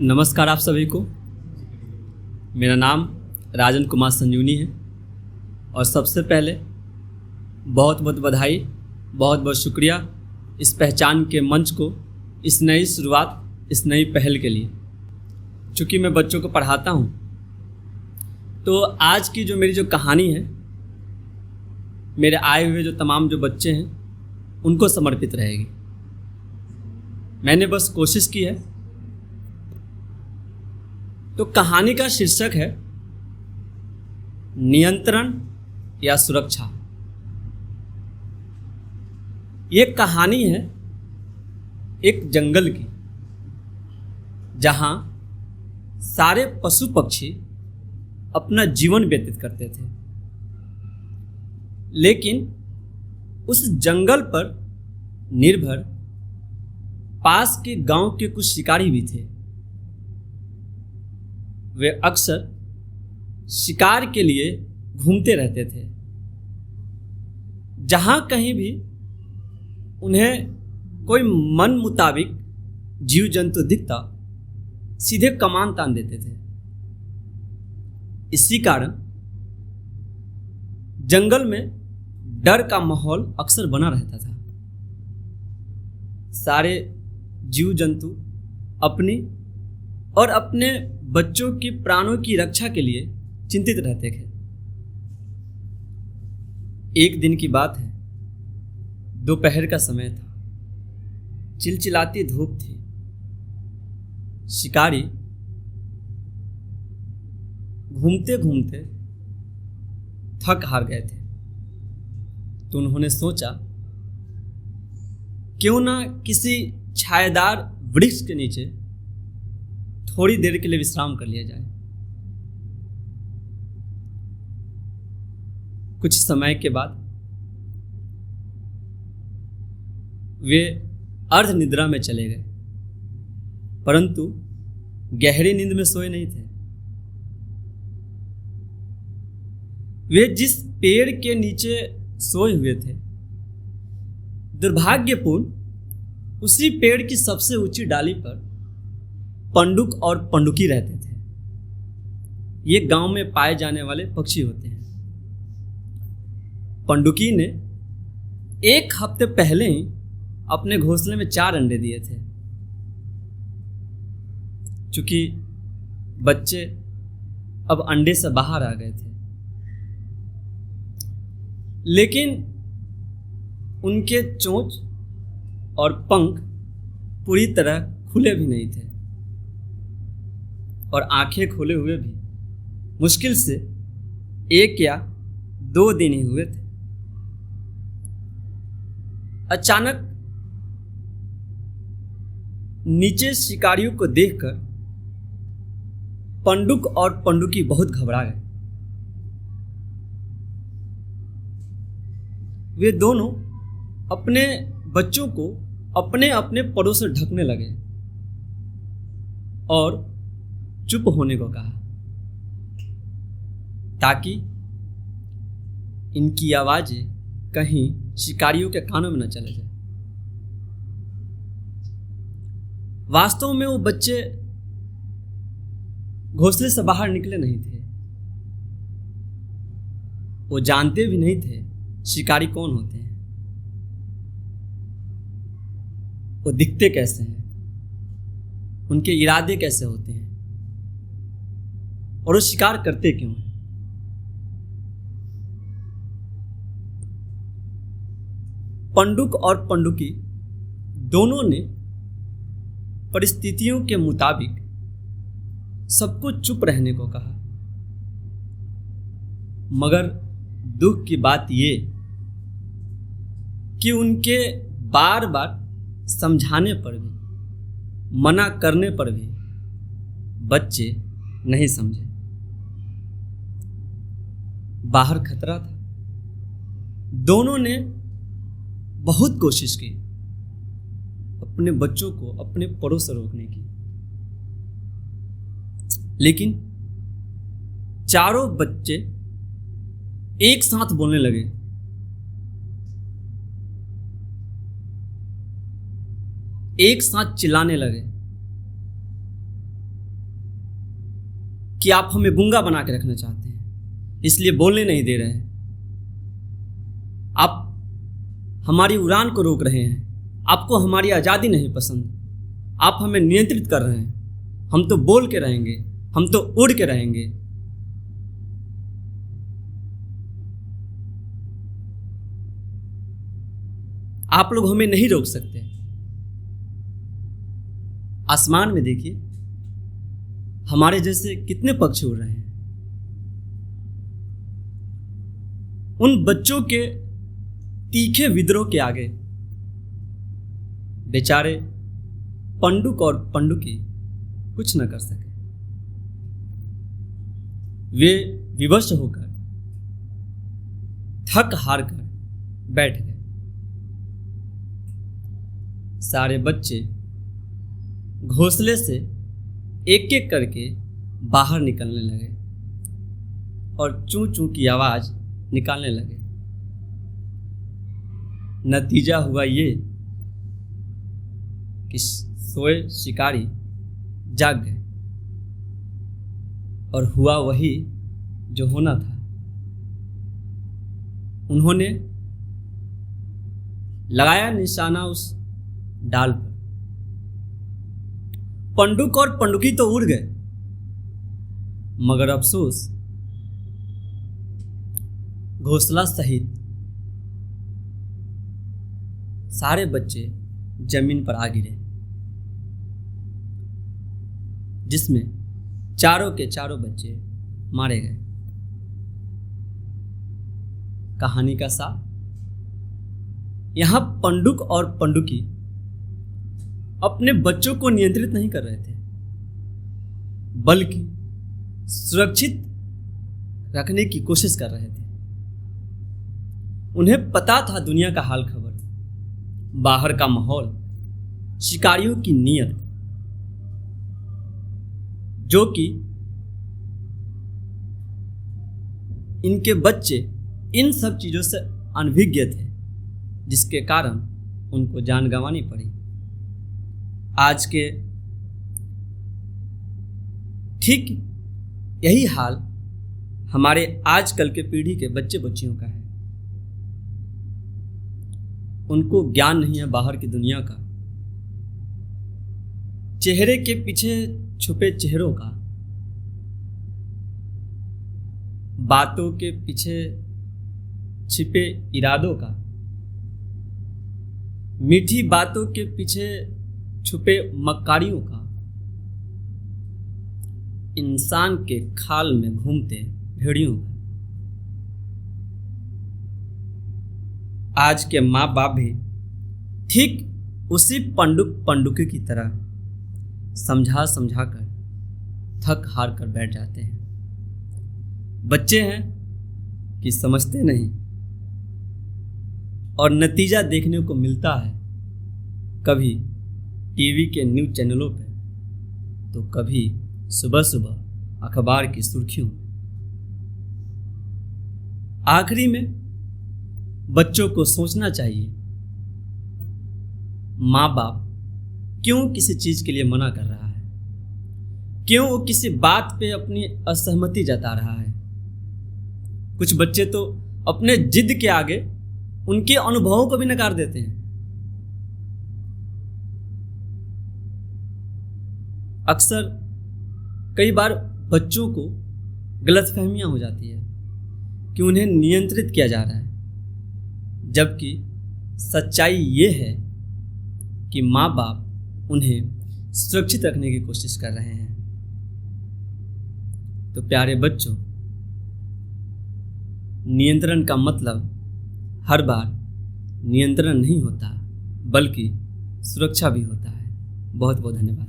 नमस्कार आप सभी को। मेरा नाम राजन कुमार संजूनी है और सबसे पहले बहुत बहुत बधाई, बहुत बहुत शुक्रिया इस पहचान के मंच को, इस नई शुरुआत, इस नई पहल के लिए। चूँकि मैं बच्चों को पढ़ाता हूँ तो आज की जो मेरी कहानी है, मेरे आए हुए जो तमाम बच्चे हैं उनको समर्पित रहेगी। मैंने बस कोशिश की है। तो कहानी का शीर्षक है नियंत्रण या सुरक्षा। ये कहानी है एक जंगल की, जहां सारे पशु पक्षी अपना जीवन व्यतीत करते थे, लेकिन उस जंगल पर निर्भर पास के गांव के कुछ शिकारी भी थे। वे अक्सर शिकार के लिए घूमते रहते थे। जहां कहीं भी उन्हें कोई मन मुताबिक जीव जंतु दिखता, सीधे कमान तान देते थे। इसी कारण जंगल में डर का माहौल अक्सर बना रहता था। सारे जीव जंतु अपनी और अपने बच्चों की प्राणों की रक्षा के लिए चिंतित रहते थे। एक दिन की बात है, दोपहर का समय था। चिलचिलाती धूप थी। शिकारी घूमते घूमते थक हार गए थे, तो उन्होंने सोचा क्यों ना किसी छायादार वृक्ष के नीचे थोड़ी देर के लिए विश्राम कर लिया जाए। कुछ समय के बाद वे अर्ध निद्रा में चले गए, परंतु गहरी नींद में सोए नहीं थे। वे जिस पेड़ के नीचे सोए हुए थे, दुर्भाग्यपूर्ण उसी पेड़ की सबसे ऊंची डाली पर पंडुक और पंडुकी रहते थे। ये गांव में पाए जाने वाले पक्षी होते हैं। पंडुकी ने एक हफ्ते पहले ही अपने घोंसले में 4 अंडे दिए थे। चूंकि बच्चे अब अंडे से बाहर आ गए थे, लेकिन उनके चोंच और पंख पूरी तरह खुले भी नहीं थे और आंखें खोले हुए भी मुश्किल से 1 या 2 दिन ही हुए थे। अचानक नीचे शिकारियों को देखकर पंडुक और पंडुकी बहुत घबरा गए। वे दोनों अपने बच्चों को अपने अपने परों से ढकने लगे और चुप होने को कहा, ताकि इनकी आवाजें कहीं शिकारियों के कानों में न चले जाए। वास्तव में वो बच्चे घोंसले से बाहर निकले नहीं थे। वो जानते भी नहीं थे शिकारी कौन होते हैं, वो दिखते कैसे हैं, उनके इरादे कैसे होते हैं और वो शिकार करते क्यों हैं। पंडुक और पंडुकी दोनों ने परिस्थितियों के मुताबिक सबको चुप रहने को कहा, मगर दुख की बात ये कि उनके बार बार समझाने पर भी, मना करने पर भी बच्चे नहीं समझे। बाहर खतरा था। दोनों ने बहुत कोशिश की अपने बच्चों को अपने परों से रोकने की, लेकिन चारों बच्चे एक साथ बोलने लगे, एक साथ चिल्लाने लगे। कि आप हमें गूंगा बना के रखना चाहते हैं, इसलिए बोलने नहीं दे रहे हैं। आप हमारी उड़ान को रोक रहे हैं। आपको हमारी आज़ादी नहीं पसंद। आप हमें नियंत्रित कर रहे हैं। हम तो बोल के रहेंगे, हम तो उड़ के रहेंगे। आप लोग हमें नहीं रोक सकते। आसमान में देखिए, हमारे जैसे कितने पक्षी उड़ रहे हैं। उन बच्चों के तीखे विद्रोह के आगे बेचारे पंडुक और पंडुकी कुछ न कर सके। वे विवश होकर थक हार कर बैठ गए। सारे बच्चे घोंसले से एक एक करके बाहर निकलने लगे और चूं चूं की आवाज निकालने लगे। नतीजा हुआ ये कि सोए शिकारी जाग गए और हुआ वही जो होना था। उन्होंने लगाया निशाना उस डाल पर। पंडुक और पंडुकी तो उड़ गए, मगर अफसोस घोंसला सहित सारे बच्चे जमीन पर आ गिरे, जिसमें चारों के चारों बच्चे मारे गए। कहानी का सार, यहां पंडुक और पंडुकी अपने बच्चों को नियंत्रित नहीं कर रहे थे, बल्कि सुरक्षित रखने की कोशिश कर रहे थे। उन्हें पता था दुनिया का हाल खबर, बाहर का माहौल, शिकारियों की नीयत, जो कि इनके बच्चे इन सब चीजों से अनभिज्ञ थे, जिसके कारण उनको जान गंवानी पड़ी। आज के ठीक यही हाल हमारे आजकल के पीढ़ी के बच्चे बच्चियों का है। उनको ज्ञान नहीं है बाहर की दुनिया का, चेहरे के पीछे छुपे चेहरों का, बातों के पीछे छिपे इरादों का, मीठी बातों के पीछे छुपे मक्कारियों का, इंसान के खाल में घूमते भेड़ियों का। आज के माँ बाप भी ठीक उसी पंडुक पंडुकी की तरह समझा समझा कर थक हार कर बैठ जाते हैं। बच्चे हैं कि समझते नहीं, और नतीजा देखने को मिलता है कभी टीवी के न्यूज़ चैनलों पे, तो कभी सुबह सुबह अखबार की सुर्खियों में। आखिरी में बच्चों को सोचना चाहिए, माँ बाप क्यों किसी चीज के लिए मना कर रहा है, क्यों वो किसी बात पे अपनी असहमति जता रहा है। कुछ बच्चे तो अपने जिद के आगे उनके अनुभवों को भी नकार देते हैं। अक्सर कई बार बच्चों को गलतफहमियां हो जाती है कि उन्हें नियंत्रित किया जा रहा है, जबकि सच्चाई ये है कि माँ बाप उन्हें सुरक्षित रखने की कोशिश कर रहे हैं। तो प्यारे बच्चों, नियंत्रण का मतलब हर बार नियंत्रण नहीं होता, बल्कि सुरक्षा भी होता है। बहुत बहुत धन्यवाद।